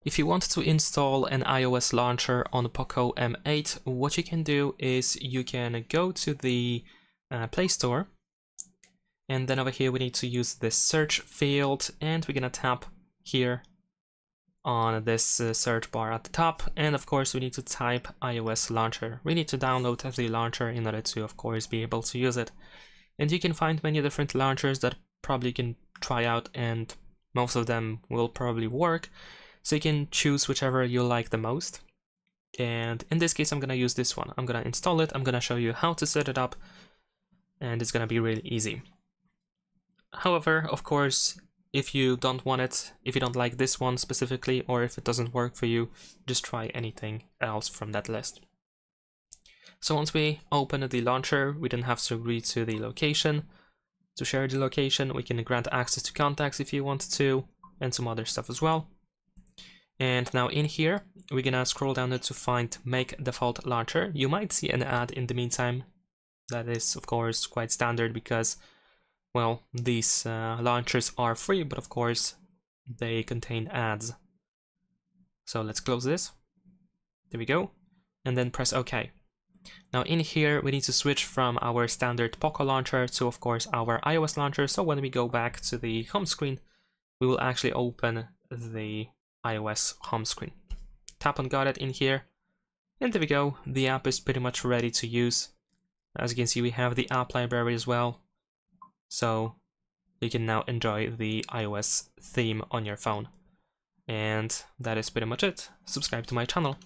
If you want to install an iOS launcher on POCO M8, what you can do is you can go to the Play Store, and then over here we need to use this search field, and we're gonna tap here on this search bar at the top, and of course we need to type iOS launcher. We need to download the launcher in order to, of course, be able to use it. And you can find many different launchers that probably you can try out, and most of them will probably work. So you can choose whichever you like the most. And in this case, I'm gonna use this one. I'm gonna install it. I'm gonna show you how to set it up, and it's gonna be really easy. However, of course, if you don't want it, if you don't like this one specifically, or if it doesn't work for you, just try anything else from that list. So once we open the launcher, we then have to agree to the location. To share the location, we can grant access to contacts if you want to, and some other stuff as well. And now in here, we're gonna scroll down to find Make Default Launcher. You might see an ad in the meantime. That is, of course, quite standard because, well, these launchers are free, but of course, they contain ads. So let's close this. There we go. And then press OK. Now in here, we need to switch from our standard POCO launcher to, of course, our iOS launcher. So when we go back to the home screen, we will actually open the iOS home screen. Tap on Got It in here, and there we go. The app is pretty much ready to use. As you can see, we have the app library as well, so you can now enjoy the iOS theme on your phone. And that is pretty much it. Subscribe to my channel.